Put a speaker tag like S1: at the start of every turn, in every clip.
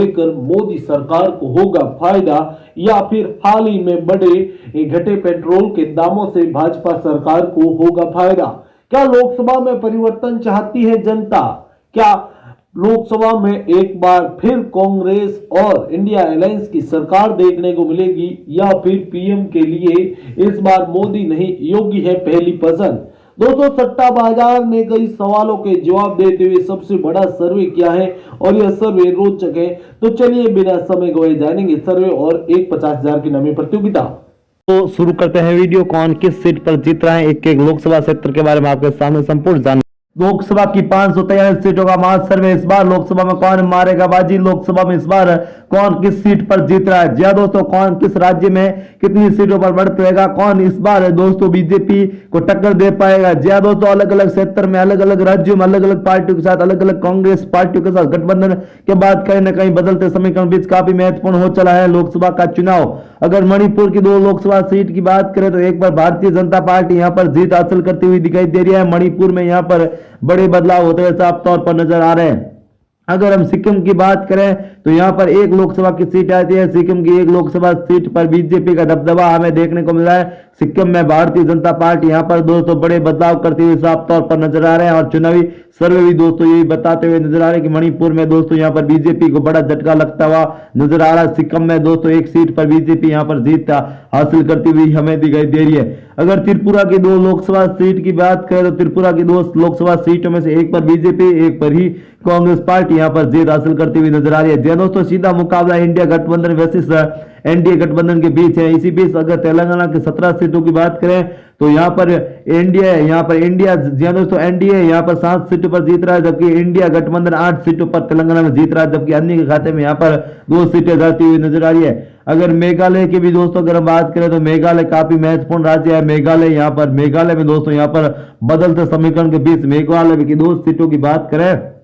S1: लेकर मोदी सरकार को होगा फायदा या फिर हाल ही में बढ़े घटे पेट्रोल के दामों से भाजपा सरकार को होगा फायदा? क्या लोकसभा में परिवर्तन चाहती है जनता? क्या लोकसभा में एक बार फिर कांग्रेस और इंडिया अलायंस की सरकार देखने को मिलेगी या फिर पीएम के लिए इस बार मोदी नहीं योगी है पहली पसंद? दोस्तों, सट्टा बाजार ने कई सवालों के जवाब देते हुए सबसे बड़ा सर्वे किया है और यह सर्वे रोचक है। तो चलिए बिना समय गवाए जानेंगे सर्वे और एक 50,000 की नवी प्रतियोगिता।
S2: तो शुरू करते हैं वीडियो। कौन किस सीट पर जीत रहा है, एक एक लोकसभा क्षेत्र के बारे में आपके सामने संपूर्ण जानकारी। लोकसभा की 543 सीटों का मास सर्वे। इस बार लोकसभा में कौन मारेगा बाजी? लोकसभा में इस बार कौन किस सीट पर जीत रहा है? जी दोस्तों, कौन किस राज्य में कितनी सीटों पर बढ़ पाएगा? कौन इस बार दोस्तों बीजेपी को टक्कर दे पाएगा? जी दोस्तों, अलग अलग क्षेत्र में अलग अलग राज्यों में अलग अलग पार्टियों के साथ अलग अलग कांग्रेस पार्टियों के साथ गठबंधन के बाद कहीं ना कहीं बदलते समीकरण बीच काफी महत्वपूर्ण हो चला है लोकसभा का चुनाव। अगर मणिपुर की 2 लोकसभा सीट की बात करें तो एक बार भारतीय जनता पार्टी यहां पर जीत हासिल करती हुई दिखाई दे रही है। मणिपुर में यहां पर बड़े बदलाव होते हुए साफ तौर पर नजर आ रहे हैं। अगर हम सिक्किम की बात करें तो यहां पर एक लोकसभा की सीट आती है। सिक्किम की एक लोकसभा सीट पर बीजेपी का दबदबा हमें देखने को मिल रहा है। सिक्किम में भारतीय जनता पार्टी यहां पर दोस्तों बड़े बदलाव करते हुए साफ तौर पर नजर आ रहे हैं और चुनावी सर्वे भी दोस्तों यही बताते हुए नजर आ रहे हैं कि मणिपुर में दोस्तों यहां पर बीजेपी को बड़ा झटका लगता हुआ नजर आ रहा है। सिक्किम में दोस्तों एक सीट पर बीजेपी यहां पर जीत हासिल करती हुई हमें दिखाई दे रही है। अगर त्रिपुरा की 2 लोकसभा सीट की बात करें तो त्रिपुरा की 2 लोकसभा सीटों में से एक पर बीजेपी, एक पर ही कांग्रेस पार्टी यहां पर जीत हासिल करती हुई नजर आ रही है। जी दोस्तों, सीधा मुकाबला इंडिया गठबंधन वर्सेस एनडीए गठबंधन के बीच है। इसी बीच अगर तेलंगाना की 17 सीटों की बात करें तो यहां पर इंडिया जी दोस्तों एनडीए यहां पर 7 सीटों पर जीत रहा है, जबकि इंडिया गठबंधन 8 सीटों पर तेलंगाना में जीत रहा है, जबकि अन्य के खाते में यहां पर 2 सीटें जाती हुई नजर आ रही है। अगर मेघालय की भी दोस्तों अगर हम बात करें तो मेघालय काफी महत्वपूर्ण राज्य है। मेघालय में दोस्तों यहां पर बदलते समीकरण के बीच मेघालय की 2 सीटों की बात करें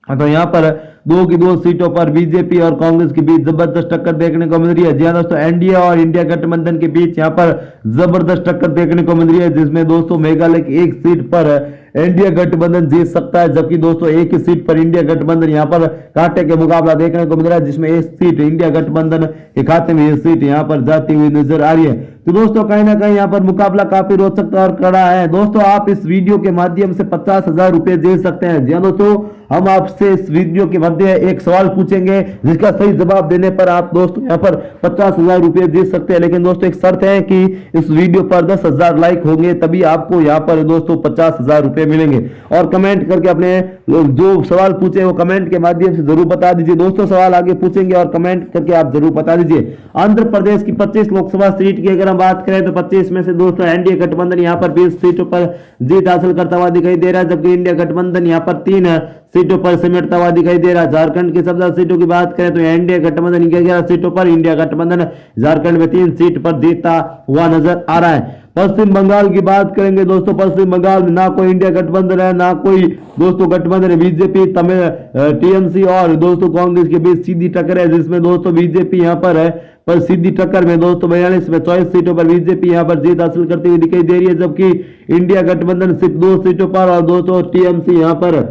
S2: तो यहां पर 2 की 2 सीटों पर बीजेपी और कांग्रेस के बीच जबरदस्त टक्कर देखने को मिल रही है। जी हाँ दोस्तों, एनडीए और इंडिया गठबंधन के बीच यहां पर जबरदस्त टक्कर देखने को मिल रही है, जिसमें दोस्तों मेघालय की एक सीट पर इंडिया गठबंधन जीत सकता है, जबकि दोस्तों एक ही सीट पर इंडिया गठबंधन यहां पर कांटे के मुकाबला देखने को मिल रहा है, जिसमें एक सीट इंडिया गठबंधन के खाते में ये सीट यहां पर जाती हुई नजर आ रही है। तो दोस्तों कहीं ना कहीं यहां पर मुकाबला काफी रोचक और कड़ा है। दोस्तों, आप इस वीडियो के माध्यम से 50,000 रुपए जीत सकते हैं। जी दोस्तों, हम आपसे इस वीडियो के मध्य एक सवाल पूछेंगे जिसका सही जवाब देने पर आप दोस्तों यहां पर 50,000 रुपए जीत सकते हैं। लेकिन दोस्तों एक शर्त है कि इस वीडियो पर 10,000 लाइक होंगे तभी आपको यहां पर दोस्तों 50,000 रुपए मिलेंगे। और कमेंट करके अपने जो सवाल पूछे वो कमेंट के माध्यम से जरूर बता दीजिए। दोस्तों सवाल आगे पूछेंगे और कमेंट करके आप जरूर बता दीजिए। आंध्र प्रदेश की 25 लोकसभा सीट की अगर हम बात करें तो 25 में से दोस्तों एनडीए गठबंधन यहां पर 20 सीटों पर जीत हासिल करता हुआ दिखाई दे रहा है, जबकि इंडिया गठबंधन यहां पर 3 सीटों पर सिमटता हुआ दिखाई दे रहा है। झारखंड की 17 सीटों की बात करें तो एनडीए गठबंधन 11 सीटों पर, इंडिया गठबंधन झारखंड में 3 सीट पर जीतता हुआ नजर आ रहा है। पश्चिम बंगाल की बात करेंगे दोस्तों, पश्चिम बंगाल में ना कोई इंडिया गठबंधन है ना कोई दोस्तों गठबंधन है। बीजेपी टीएमसी और दोस्तों कांग्रेस के बीच सीधी टक्कर है, जिसमें दोस्तों बीजेपी यहां पर है पर सीधी टक्कर में दोस्तों 42 में 24 सीटों पर बीजेपी यहां पर जीत हासिल करती हुई दिखाई दे रही है, जबकि इंडिया गठबंधन सिर्फ 2 सीटों पर और दोस्तों टीएमसी यहां पर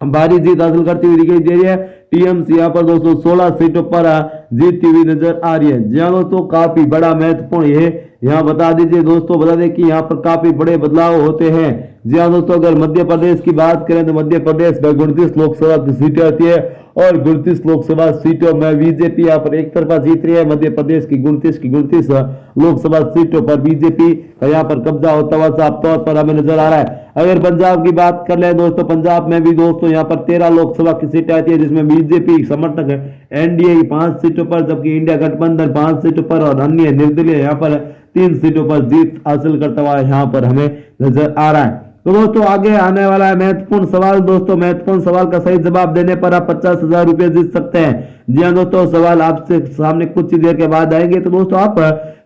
S2: भारी जीत हासिल करती हुई दिखाई दे रही है। टीएमसी यहां पर दोस्तों 16 सीटों पर जीतती हुई नजर आ रही है। जी हाँ दोस्तों, काफी बड़ा महत्वपूर्ण ये यहाँ बता दीजिए दोस्तों, बता दें कि यहाँ पर काफी बड़े बदलाव होते हैं। जी हाँ दोस्तों, अगर मध्य प्रदेश की बात करें तो मध्य प्रदेश में 29 लोकसभा की सीटें आती है और 29 लोकसभा सीटों में बीजेपी यहाँ पर एक तरफा जीत रही है। मध्य प्रदेश की 29 लोकसभा सीटों पर बीजेपी का यहाँ पर कब्जा होता हुआ साफ तौर पर हमें नजर आ रहा है। अगर पंजाब की बात कर ले दोस्तों, पंजाब में भी दोस्तों यहाँ पर 13 लोकसभा की सीटें आती है, जिसमें बीजेपी समर्थक है एनडीए की 5 सीटों पर, जबकि इंडिया गठबंधन 5 सीटों पर और अन्य निर्दलीय यहाँ पर 3 सीटों पर जीत हासिल करता हुआ यहाँ पर हमें नजर आ रहा है। तो दोस्तों आगे आने वाला है महत्वपूर्ण सवाल। दोस्तों महत्वपूर्ण सवाल का सही जवाब देने पर आप 50,000 रुपए जीत सकते हैं। जी हाँ दोस्तों, सवाल आपसे सामने कुछ ही देर के बाद आएंगे, तो दोस्तों आप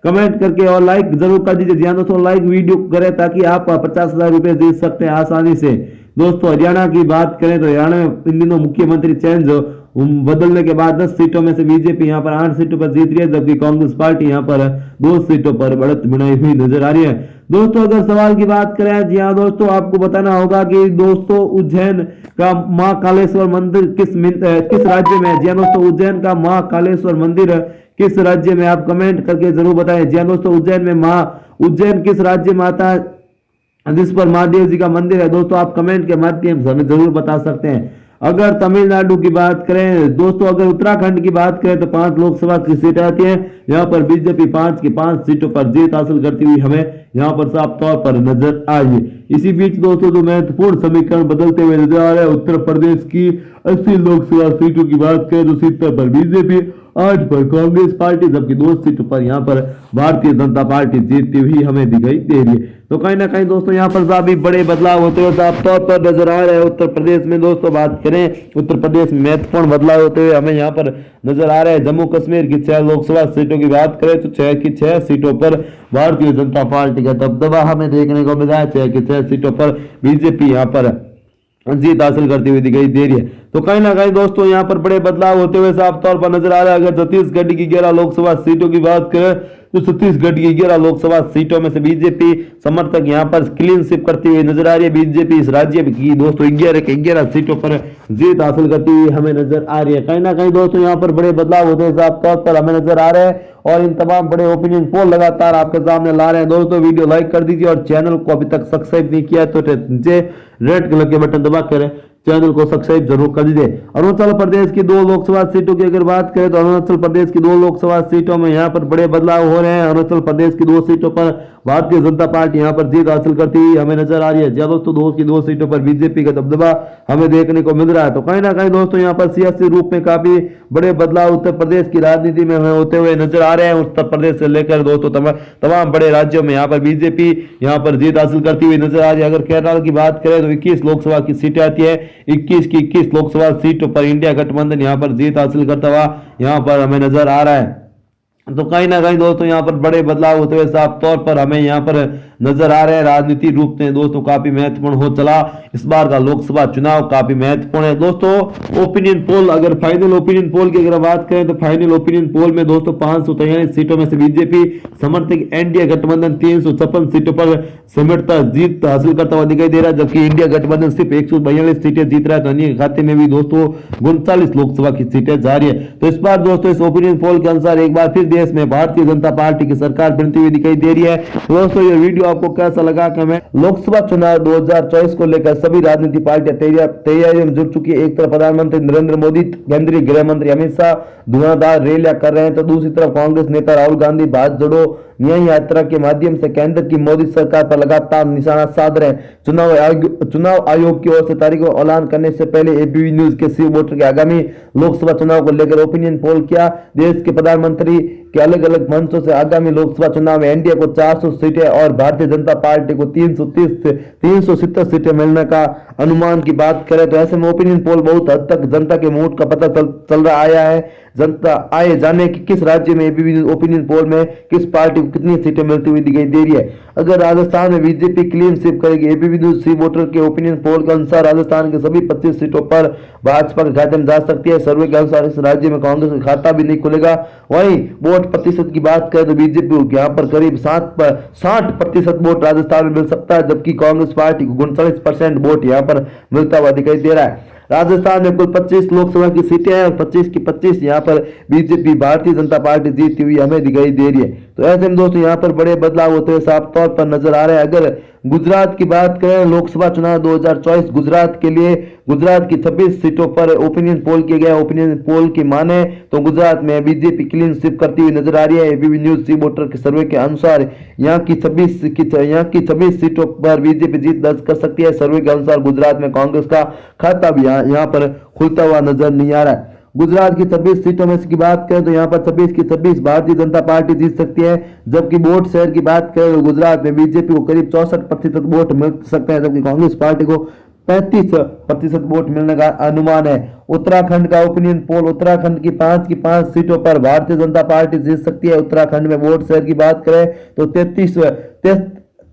S2: कमेंट करके और लाइक जरूर कर दीजिए। जी हाँ दोस्तों, लाइक वीडियो करें ताकि आप 50,000 रुपए जीत सकते हैं आसानी से। दोस्तों हरियाणा की बात करें तो हरियाणा में इन दिनों मुख्यमंत्री चेंज बदलने के बाद 10 सीटों में से बीजेपी यहाँ पर 8 सीटों पर जीत रही है, जबकि कांग्रेस पार्टी यहाँ पर 2 सीटों पर बढ़त बनाई हुई नजर आ रही है। दोस्तों अगर सवाल की बात करें, जी हाँ दोस्तों, आपको बताना होगा कि दोस्तों उज्जैन का मां कालेश्वर मंदिर किस राज्य में है। जी हाँ दोस्तों, उज्जैन का मां कालेश्वर मंदिर किस राज्य में, आप कमेंट करके जरूर बताएं। जी हाँ दोस्तों, उज्जैन किस राज्य में आता है जिस पर महादेव जी का मंदिर है। दोस्तों आप कमेंट के माध्यम से हमें जरूर बता सकते हैं। अगर तमिलनाडु की बात करें दोस्तों, अगर उत्तराखंड की बात करें तो 5 लोकसभा की सीटें आती हैं। यहाँ पर बीजेपी 5 की 5 सीटों पर जीत हासिल करती हुई हमें यहाँ पर साफ तौर पर नजर आई है। इसी बीच दोस्तों जो महत्वपूर्ण समीकरण बदलते हुए नजर आ रहा है, उत्तर प्रदेश की 80 लोकसभा सीटों की बात करें तो 70 पर बीजेपी, 8 पर कांग्रेस पार्टी, जबकि 2 सीटों पर यहाँ पर भारतीय जनता पार्टी जीतती हुई हमें दिखाई दे रही है। तो कहीं ना कहीं दोस्तों यहाँ पर काफी बड़े बदलाव होते हुए साफ तौर पर नजर आ रहे हैं। उत्तर प्रदेश में दोस्तों बात करें, उत्तर प्रदेश में महत्वपूर्ण बदलाव होते हुए हमें यहाँ पर नजर आ रहा है। जम्मू कश्मीर की 6 लोकसभा सीटों की बात करें तो 6 की 6 सीटों पर भारतीय जनता पार्टी का दबदबा हमें देखने को मिला है। 6 की 6 सीटों पर बीजेपी यहाँ पर जीत हासिल करती हुई दिखाई दे रही है। तो कहीं ना कहीं दोस्तों यहाँ पर बड़े बदलाव होते हुए साफ तौर पर नजर आ रहा है। अगर छत्तीसगढ़ की 11 लोकसभा सीटों की बात करें तो छत्तीसगढ़ की 11 लोकसभा सीटों में से बीजेपी समर्थक यहाँ पर क्लीन स्वीप करती हुई नजर आ रही है। बीजेपी इस राज्य की दोस्तों 11 के 11 सीटों पर जीत हासिल करती हुई हमें नजर आ रही है। कहीं ना कहीं दोस्तों यहाँ पर बड़े बदलाव होते हुए साफ तौर पर हमें नजर आ रहे हैं और इन तमाम बड़े ओपिनियन पोल लगातार आपके सामने ला रहे हैं। दोस्तों वीडियो लाइक कर दीजिए और चैनल को अभी तक सब्सक्राइब नहीं किया तो नीचे रेड कलर के बटन दबा कर चैनल को सब्सक्राइब जरूर कर दीजिए। अरुणाचल प्रदेश की 2 लोकसभा सीटों की अगर बात करें तो अरुणाचल प्रदेश की 2 लोकसभा सीटों में यहाँ पर बड़े बदलाव हो रहे हैं। अरुणाचल प्रदेश की 2 सीटों पर भारतीय जनता पार्टी यहाँ पर जीत हासिल करती हुई हमें नजर आ रही है। दोस्तों 2 की 2 सीटों पर बीजेपी का दबदबा हमें देखने को मिल रहा है। तो कहीं ना कहीं दोस्तों यहाँ पर सियासी रूप में काफी बड़े बदलाव उत्तर प्रदेश की राजनीति में हमें होते हुए नजर आ रहे हैं। उत्तर प्रदेश से लेकर दोस्तों तमाम बड़े राज्यों में यहाँ पर बीजेपी यहाँ पर जीत हासिल करती हुई नजर आ रही है। अगर केरल की बात करें तो 21 लोकसभा की सीटें आती है। 21 की 21 लोकसभा सीटों पर इंडिया गठबंधन यहाँ पर जीत हासिल करता हुआ यहाँ पर हमें नजर आ रहा है। तो कहीं ना कहीं दोस्तों यहाँ पर बड़े बदलाव होते हुए साफ तौर पर हमें यहाँ पर नजर आ रहे हैं। राजनीति रूप में दोस्तों काफी महत्वपूर्ण हो चला इस बार का लोकसभा चुनाव, काफी महत्वपूर्ण है। दोस्तों ओपिनियन पोल, अगर फाइनल ओपिनियन पोल की अगर बात करें तो फाइनल ओपिनियन पोल में दोस्तों 543 सीटों में से बीजेपी समर्थित एनडीए गठबंधन 356 सीटों पर समेटता जीत हासिल करता हुआ दिखाई दे रहा है, जबकि इंडिया गठबंधन सिर्फ 142 सीटें जीत रहा है। तो अन्य खाते में भी दोस्तों 39 लोकसभा की सीटें जा रही है। तो इस बार दोस्तों इस ओपिनियन पोल के अनुसार एक बार फिर देश में भारतीय जनता पार्टी की सरकार बनती हुई दिखाई दे रही है। दोस्तों ये वीडियो आपको कैसा लगा कमेंट। लोकसभा चुनाव 2024 को लेकर सभी राजनीतिक पार्टियां तैयारियों में जुट चुकी है। एक तरफ प्रधानमंत्री नरेंद्र मोदी, केंद्रीय गृह मंत्री अमित शाह धुआंधार रैलियां कर रहे हैं, तो दूसरी तरफ कांग्रेस नेता राहुल गांधी भारत जोड़ो न्याय यात्रा के माध्यम से केंद्र की मोदी सरकार पर लगातार निशाना साध रहे हैं। चुनाव आयोग की ओर से तारीख को ऐलान करने से पहले एबीपी न्यूज के सी वोटर के आगामी लोकसभा चुनाव को लेकर ओपिनियन पोल किया। देश के प्रधानमंत्री के अलग अलग मंचों से आगामी लोकसभा चुनाव में एनडीए को 400 सीटें और भारतीय जनता पार्टी को 370 सीटें मिलने का अनुमान की बात करें तो ऐसे में ओपिनियन पोल बहुत हद तक जनता के मूड का पता चल रहा आया है। जनता आए जाने कि किस राज्य में एबीपी ओपिनियन पोल में किस पार्टी को कितनी सीटें मिलती हुई दिखाई दे रही है। अगर राजस्थान में बीजेपी क्लीन स्वीप करेगी, एबीपी न्यूज सी वोटर के ओपिनियन पोल के अनुसार राजस्थान के सभी 25 सीटों पर भाजपा के खाते में जा सकती है। सर्वे के अनुसार इस राज्य में कांग्रेस का खाता भी नहीं खुलेगा। वहीं वोट प्रतिशत की बात करें तो बीजेपी को यहाँ पर करीब 60% वोट राजस्थान में मिल सकता है, जबकि कांग्रेस पार्टी को 39% वोट यहाँ पर मिलता हुआ दिखाई दे रहा है। राजस्थान में कुल 25 लोकसभा की सीटें हैं और 25 की 25 यहाँ पर बीजेपी भारतीय जनता पार्टी जीतती हुई हमें दिखाई दे रही है। तो ऐसे में दोस्तों यहाँ पर बड़े बदलाव होते हुए साफ तौर पर नजर आ रहे हैं। अगर गुजरात की बात करें, लोकसभा चुनाव 2024 गुजरात के लिए गुजरात की 26 सीटों पर ओपिनियन पोल किया गया। ओपिनियन पोल की माने तो गुजरात में बीजेपी क्लीन स्वीप करती हुई नजर आ रही है। एबीपी न्यूज सी वोटर के सर्वे के अनुसार यहाँ की 26 सीटों पर बीजेपी जीत दर्ज कर सकती है। सर्वे के अनुसार गुजरात में कांग्रेस का खाता भी यहाँ पर खुलता हुआ नजर नहीं आ रहा है। गुजरात की 26 सीटों में की बात करें तो यहाँ पर 26 की 26 भारतीय जनता पार्टी जीत सकती है, जबकि वोट शेयर की बात करें तो गुजरात में बीजेपी को करीब 64% वोट मिल सकते हैं, जबकि कांग्रेस पार्टी को 35% वोट मिलने का अनुमान है। उत्तराखंड का ओपिनियन पोल, उत्तराखंड की 5 की 5 सीटों पर भारतीय जनता पार्टी जीत सकती है। उत्तराखंड में वोट शेयर की बात करें तो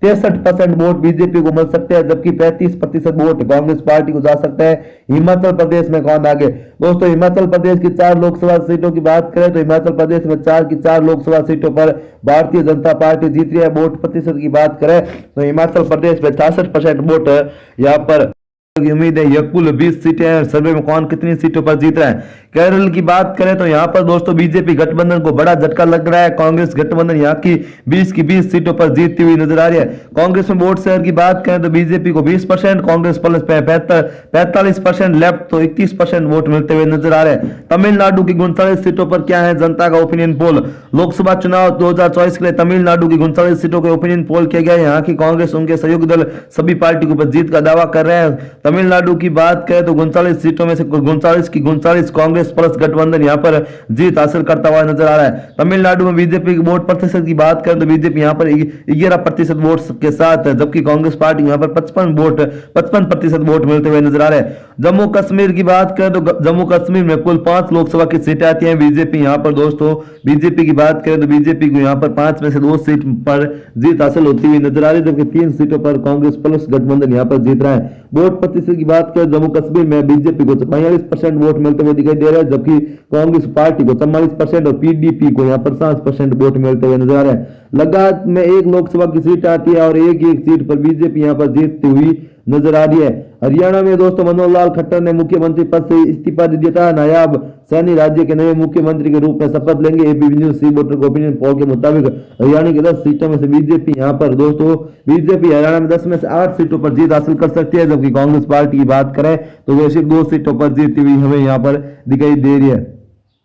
S2: 63% वोट बीजेपी को मिल सकते हैं, जबकि 35% वोट कांग्रेस पार्टी को जा सकता है। हिमाचल प्रदेश में कौन आगे? दोस्तों हिमाचल प्रदेश की 4 लोकसभा सीटों की बात करें तो हिमाचल प्रदेश में 4 की 4 लोकसभा सीटों पर भारतीय जनता पार्टी जीत रही है। वोट प्रतिशत की बात करें तो हिमाचल प्रदेश में 66% वोट यहाँ पर की उम्मीद है। यह कुल 20 सीटें हैं। सर्वे में कौन कितनी सीटों पर जीत रहा है? केरल की बात करें तो यहाँ पर दोस्तों बीजेपी गठबंधन को बड़ा झटका लग रहा है। कांग्रेस गठबंधन यहाँ की 20 सीटों पर जीतती हुई नजर आ रही है। कांग्रेस में वोट शेयर की बात करें तो बीजेपी को 20%, कांग्रेस प्लस 45%, लेफ्ट तो 31% वोट मिलते हुए नजर आ रहे हैं। तमिलनाडु की 39 सीटों पर क्या है जनता का ओपिनियन पोल? लोकसभा चुनाव 2024 के लिए तमिलनाडु की 39 सीटों के ओपिनियन पोल किया गया है। यहाँ की कांग्रेस उनके सहयोगी दल सभी पार्टी को जीत का दावा कर रहे हैं। तमिलनाडु की बात करें तो 39 सीटों में से 39 की 39 कांग्रेस प्लस गठबंधन यहां पर जीत हासिल करता हुआ नजर आ रहा है। तमिलनाडु में बीजेपी की वोट प्रतिशत की बात करें तो बीजेपी यहां पर 11% वोट के साथ है, जबकि कांग्रेस पार्टी यहां पर 55% वोट मिलते हुए नजर आ रहे हैं। जम्मू कश्मीर की बात करें तो जम्मू कश्मीर में कुल 5 लोकसभा की सीटें आती हैं। बीजेपी यहां पर दोस्तों बीजेपी की बात करें तो बीजेपी को यहां पर 5 में से 2 सीट पर जीत हासिल होती हुई नजर आ रही है, जबकि 3 सीटों पर कांग्रेस प्लस गठबंधन यहां पर जीत रहा है। वोट प्रतिशत की बात करें जम्मू कश्मीर में बीजेपी को 42% वोट मिलते हुए दिखाई दे रहा है, जबकि कांग्रेस पार्टी को 44% और पीडीपी को यहाँ पर 7% वोट मिलते हुए नजर आ रहे हैं। लद्दाख में 1 लोकसभा की सीट आती है और एक सीट पर बीजेपी यहाँ पर जीतती हुई नजर आ रही है। हरियाणा में दोस्तों मनोहर लाल खट्टर ने मुख्यमंत्री पद से इस्तीफा दे दिया था। नायाब सैनी राज्य के नए मुख्यमंत्री के रूप में शपथ लेंगे। एबीपी न्यूज सी वोटर को ओपिनियन पोल के मुताबिक हरियाणा की 10 सीटों में से बीजेपी यहाँ पर दोस्तों बीजेपी हरियाणा में 10 में से 8 सीटों पर जीत हासिल कर सकती है, जबकि कांग्रेस पार्टी की बात करें तो वो सिर्फ 2 सीटों पर जीतती हुई हमें यहाँ पर दिखाई दे रही है।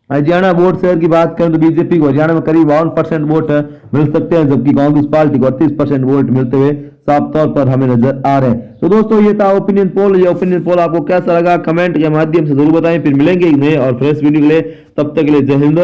S2: हरियाणा वोट शेयर की बात करें तो बीजेपी को हरियाणा में करीब 52% वोट मिल सकते हैं, जबकि कांग्रेस पार्टी को 38% वोट मिलते हुए साफ तौर पर हमें नजर आ रहे हैं। तो दोस्तों ये था ओपिनियन पोल। ये ओपिनियन पोल आपको कैसा लगा कमेंट के माध्यम से जरूर बताएं। फिर मिलेंगे एक नए और फ्रेश वीडियो के लिए, तब तक के लिए जय हिंद।